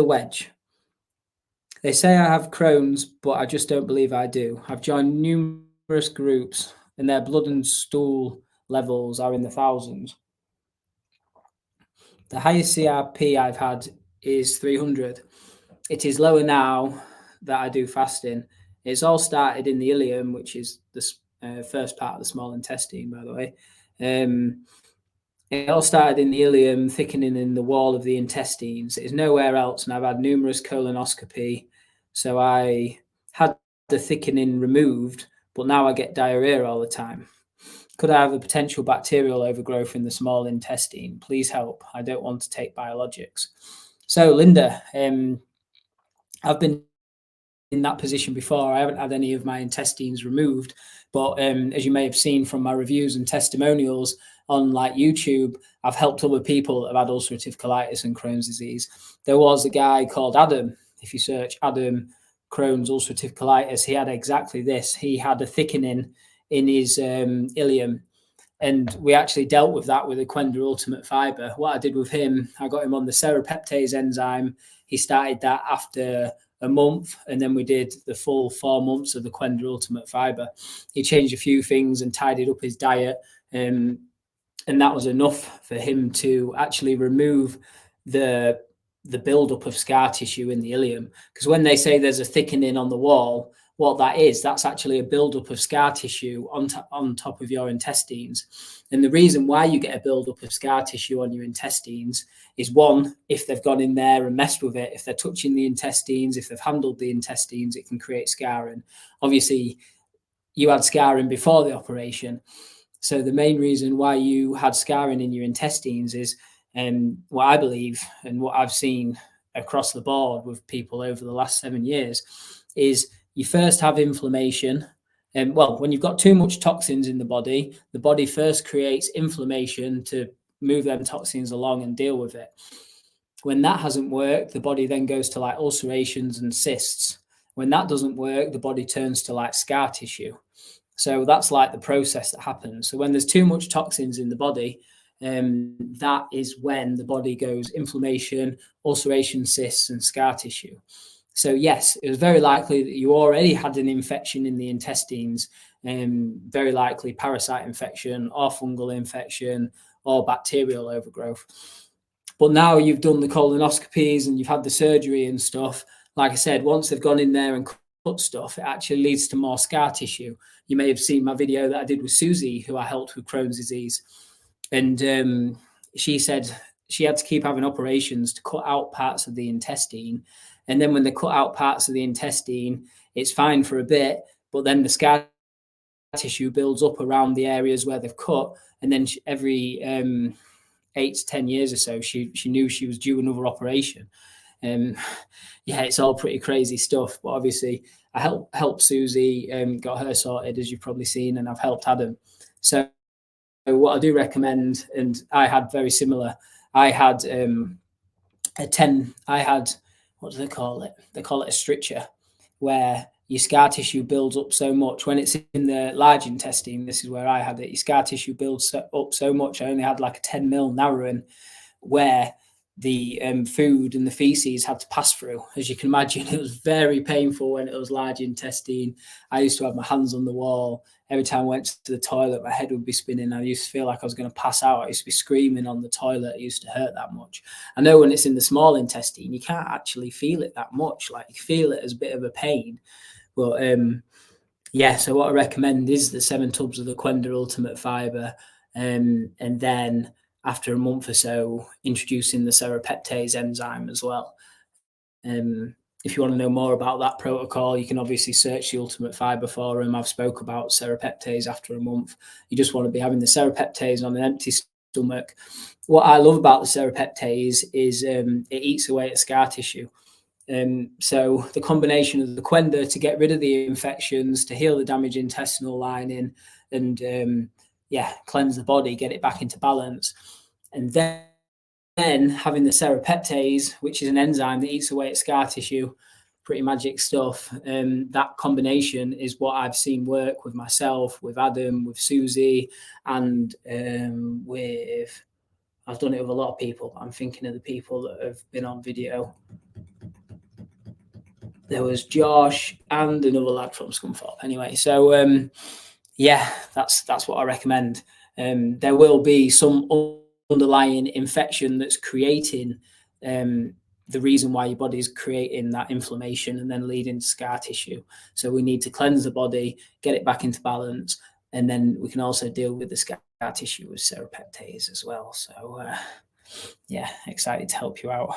wedge. They say I have Crohn's, but I just don't believe I do. I've joined numerous groups and their blood and stool levels are in the thousands. The highest CRP I've had is 300. It is lower now that I do fasting. It's all started in the ileum, which is the first part of the small intestine, by the way. It all started in the ileum, thickening in the wall of the intestines. It's nowhere else, and I've had numerous colonoscopy. So I had the thickening removed, but now I get diarrhea all the time. Could I have a potential bacterial overgrowth in the small intestine? Please help. I don't want to take biologics. So, Linda, I've been in that position before. I haven't had any of my intestines removed, but as you may have seen from my reviews and testimonials on like YouTube, I've helped other people that have had ulcerative colitis and Crohn's disease. There was a guy called Adam. If you search Adam Crohn's ulcerative colitis, he had exactly this. He had a thickening in his ileum, and we actually dealt with that with a Qenda Ultimate Fibre. What I did with him, I got him on the serrapeptase enzyme. He started that after a month, and then we did the full 4 months of the Qenda Ultimate Fibre. He changed a few things and tidied up his diet, and that was enough for him to actually remove the buildup of scar tissue in the ileum. Because when they say there's a thickening on the wall, what that is, that's actually a buildup of scar tissue on top of your intestines. And the reason why you get a buildup of scar tissue on your intestines is, one, if they've gone in there and messed with it, if they're touching the intestines, if they've handled the intestines, it can create scarring. Obviously, you had scarring before the operation. So the main reason why you had scarring in your intestines is, what I believe and what I've seen across the board with people over the last 7 years, is you first have inflammation. And when you've got too much toxins in the body first creates inflammation to move them toxins along and deal with it. When that hasn't worked, the body then goes to like ulcerations and cysts. When that doesn't work, the body turns to like scar tissue. So that's like the process that happens. So when there's too much toxins in the body, that is when the body goes inflammation, ulceration, cysts, and scar tissue. So yes, it was very likely that you already had an infection in the intestines, very likely parasite infection or fungal infection or bacterial overgrowth. But now you've done the colonoscopies and you've had the surgery and stuff. Like I said, once they've gone in there and cut stuff, it actually leads to more scar tissue. You may have seen my video that I did with Susie, who I helped with Crohn's disease. And she said she had to keep having operations to cut out parts of the intestine. And then when they cut out parts of the intestine, it's fine for a bit, but then the scar tissue builds up around the areas where they've cut. And then every 8 to 10 years or so, she knew she was due another operation. Yeah, it's all pretty crazy stuff. But obviously, I helped Susie, got her sorted, as you've probably seen, and I've helped Adam. So what I do recommend, and I had very similar, I had what do they call it? They call it a stricture, where your scar tissue builds up so much. When it's in the large intestine, this is where I had it, your scar tissue builds up so much. I only had like a 10 mil narrowing where the food and the feces had to pass through. As you can imagine, it was very painful when it was large intestine. I used to have my hands on the wall. Every time I went to the toilet, my head would be spinning. I used to feel like I was going to pass out. I used to be screaming on the toilet. It used to hurt that much. I know when it's in the small intestine, you can't actually feel it that much. Like, you feel it as a bit of a pain. But yeah, so what I recommend is the 7 tubs of the Qenda Ultimate Fibre. And then after a month or so, introducing the serrapeptase enzyme as well. If you want to know more about that protocol, you can obviously search the Ultimate Fibre forum. I've spoke about serrapeptase after a month. You just want to be having the serrapeptase on an empty stomach. What I love about the serrapeptase is it eats away at scar tissue. So the combination of the Qenda to get rid of the infections, to heal the damaged intestinal lining, and cleanse the body, get it back into balance. And then having the serrapeptase, which is an enzyme that eats away at scar tissue, pretty magic stuff. That combination is what I've seen work with myself, with Adam, with Susie, and I've done it with a lot of people. I'm thinking of the people that have been on video. there was Josh and another lad from Scunthorpe. Anyway, so yeah, that's what I recommend. There will be some underlying infection that's creating the reason why your body is creating that inflammation and then leading to scar tissue. So we need to cleanse the body, get it back into balance, and then we can also deal with the scar tissue with serrapeptase as well. So yeah, excited to help you out.